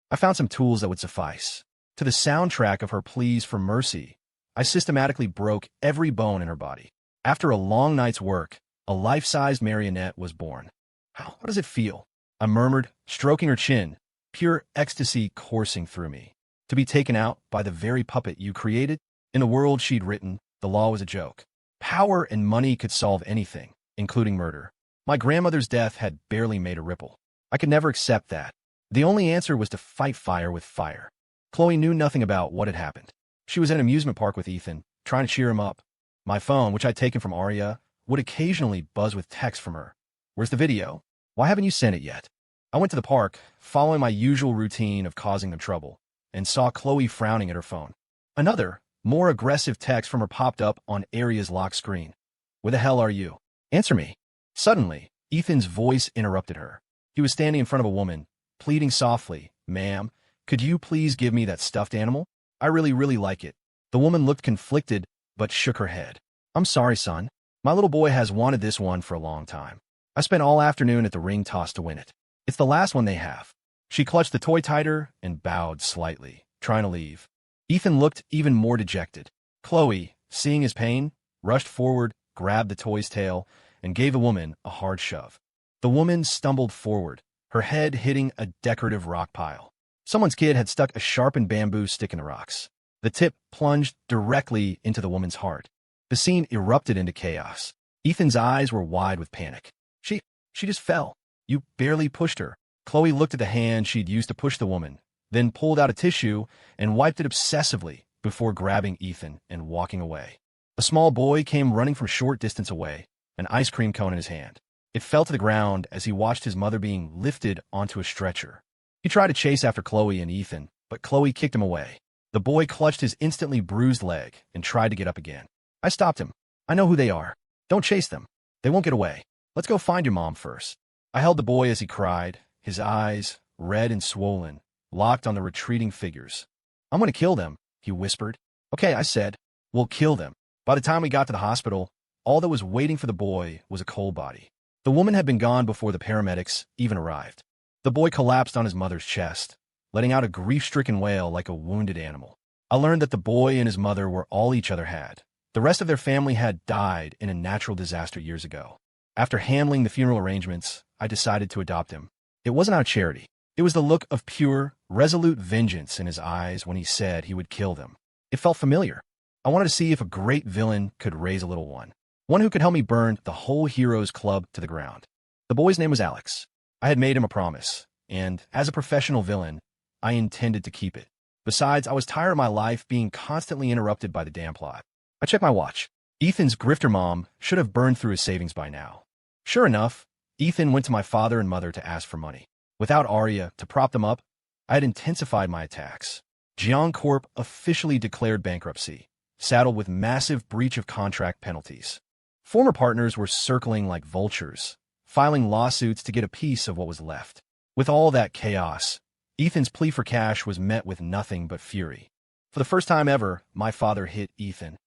I found some tools that would suffice. To the soundtrack of her pleas for mercy, I systematically broke every bone in her body. After a long night's work, a life-sized marionette was born. How does it feel?" I murmured, stroking her chin, pure ecstasy coursing through me. To be taken out by the very puppet you created? In the world she'd written, the law was a joke. Power and money could solve anything, including murder. My grandmother's death had barely made a ripple. I could never accept that. The only answer was to fight fire with fire. Chloe knew nothing about what had happened. She was at an amusement park with Ethan, trying to cheer him up. My phone, which I'd taken from Arya, would occasionally buzz with texts from her. "Where's the video? Why haven't you sent it yet?" I went to the park, following my usual routine of causing them trouble, and saw Chloe frowning at her phone. Another, more aggressive text from her popped up on Arya's lock screen. "Where the hell are you? Answer me." Suddenly, Ethan's voice interrupted her. He was standing in front of a woman, pleading softly, "Ma'am, could you please give me that stuffed animal? I really like it." The woman looked conflicted, but shook her head. "I'm sorry, son. My little boy has wanted this one for a long time. I spent all afternoon at the ring toss to win it. It's the last one they have." She clutched the toy tighter and bowed slightly, trying to leave. Ethan looked even more dejected. Chloe, seeing his pain, rushed forward, grabbed the toy's tail, and gave the woman a hard shove. The woman stumbled forward, her head hitting a decorative rock pile. Someone's kid had stuck a sharpened bamboo stick in the rocks. The tip plunged directly into the woman's heart. The scene erupted into chaos. Ethan's eyes were wide with panic. She just fell. You barely pushed her. Chloe looked at the hand she'd used to push the woman, then pulled out a tissue and wiped it obsessively before grabbing Ethan and walking away. A small boy came running from a short distance away, an ice cream cone in his hand. It fell to the ground as he watched his mother being lifted onto a stretcher. He tried to chase after Chloe and Ethan, but Chloe kicked him away. The boy clutched his instantly bruised leg and tried to get up again. I stopped him. I know who they are. Don't chase them. They won't get away. Let's go find your mom first. I held the boy as he cried, his eyes, red and swollen, locked on the retreating figures. I'm going to kill them, he whispered. Okay, I said. We'll kill them. By the time we got to the hospital, all that was waiting for the boy was a cold body. The woman had been gone before the paramedics even arrived. The boy collapsed on his mother's chest, letting out a grief-stricken wail like a wounded animal. I learned that the boy and his mother were all each other had. The rest of their family had died in a natural disaster years ago. After handling the funeral arrangements, I decided to adopt him. It wasn't out of charity. It was the look of pure, resolute vengeance in his eyes when he said he would kill them. It felt familiar. I wanted to see if a great villain could raise a little one who could help me burn the whole heroes club to the ground. The boy's name was Alex. I had made him a promise, and as a professional villain, I intended to keep it. Besides, I was tired of my life being constantly interrupted by the damn plot. I checked my watch. Ethan's grifter mom should have burned through his savings by now. Sure enough, Ethan went to my father and mother to ask for money. Without Arya to prop them up, I had intensified my attacks. Jiang Corp officially declared bankruptcy, saddled with massive breach of contract penalties. Former partners were circling like vultures, filing lawsuits to get a piece of what was left. With all that chaos, Ethan's plea for cash was met with nothing but fury. For the first time ever, my father hit Ethan.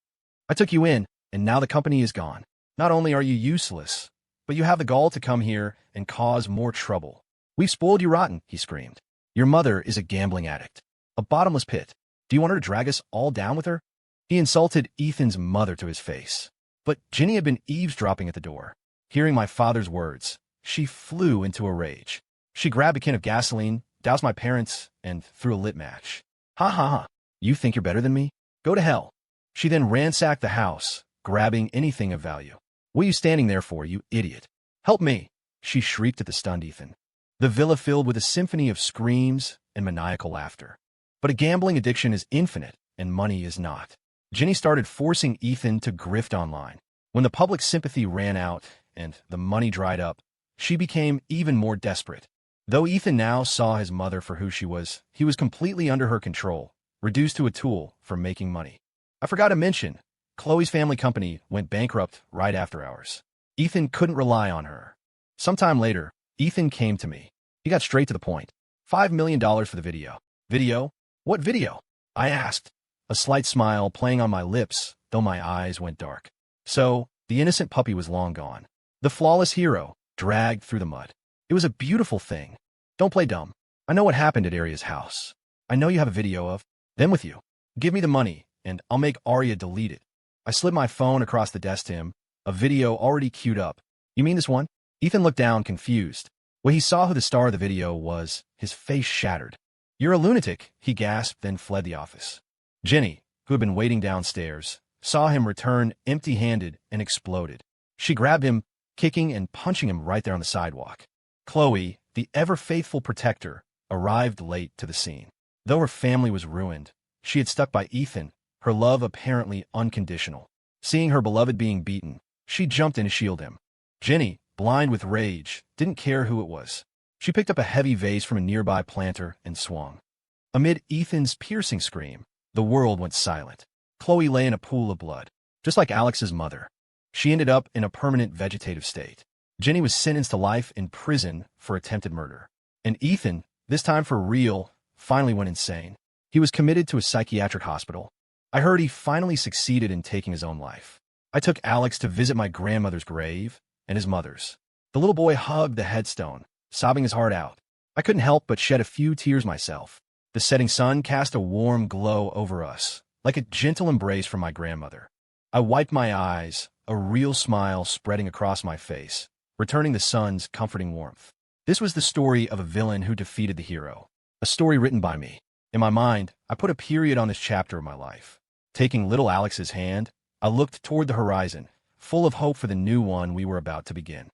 I took you in, and now the company is gone. Not only are you useless, but you have the gall to come here and cause more trouble. We've spoiled you rotten, he screamed. Your mother is a gambling addict, a bottomless pit. Do you want her to drag us all down with her? He insulted Ethan's mother to his face. But Ginny had been eavesdropping at the door. Hearing my father's words, she flew into a rage. She grabbed a can of gasoline, doused my parents, and threw a lit match. Ha ha ha. You think you're better than me? Go to hell. She then ransacked the house, grabbing anything of value. What are you standing there for, you idiot? Help me, she shrieked at the stunned Ethan. The villa filled with a symphony of screams and maniacal laughter. But a gambling addiction is infinite, and money is not. Ginny started forcing Ethan to grift online. When the public sympathy ran out and the money dried up, she became even more desperate. Though Ethan now saw his mother for who she was, he was completely under her control, reduced to a tool for making money. I forgot to mention, Chloe's family company went bankrupt right after ours. Ethan couldn't rely on her. Sometime later, Ethan came to me. He got straight to the point. $5 million for the video. Video? What video? I asked, a slight smile playing on my lips, though my eyes went dark. So, the innocent puppy was long gone. The flawless hero, dragged through the mud. It was a beautiful thing. Don't play dumb. I know what happened at Arya's house. I know you have a video of them with you. Give me the money, and I'll make Arya delete it. I slid my phone across the desk to him, a video already queued up. You mean this one? Ethan looked down, confused. When he saw who the star of the video was, his face shattered. You're a lunatic, he gasped, then fled the office. Jenny, who had been waiting downstairs, saw him return empty-handed and exploded. She grabbed him, kicking and punching him right there on the sidewalk. Chloe, the ever-faithful protector, arrived late to the scene. Though her family was ruined, she had stuck by Ethan, her love apparently unconditional. Seeing her beloved being beaten, she jumped in to shield him. Jenny, blind with rage, didn't care who it was. She picked up a heavy vase from a nearby planter and swung. Amid Ethan's piercing scream, the world went silent. Chloe lay in a pool of blood, just like Alex's mother. She ended up in a permanent vegetative state. Jenny was sentenced to life in prison for attempted murder. And Ethan, this time for real, finally went insane. He was committed to a psychiatric hospital. I heard he finally succeeded in taking his own life. I took Alex to visit my grandmother's grave and his mother's. The little boy hugged the headstone, sobbing his heart out. I couldn't help but shed a few tears myself. The setting sun cast a warm glow over us, like a gentle embrace from my grandmother. I wiped my eyes, a real smile spreading across my face, returning the sun's comforting warmth. This was the story of a villain who defeated the hero, a story written by me. In my mind, I put a period on this chapter of my life. Taking little Alex's hand, I looked toward the horizon, full of hope for the new one we were about to begin.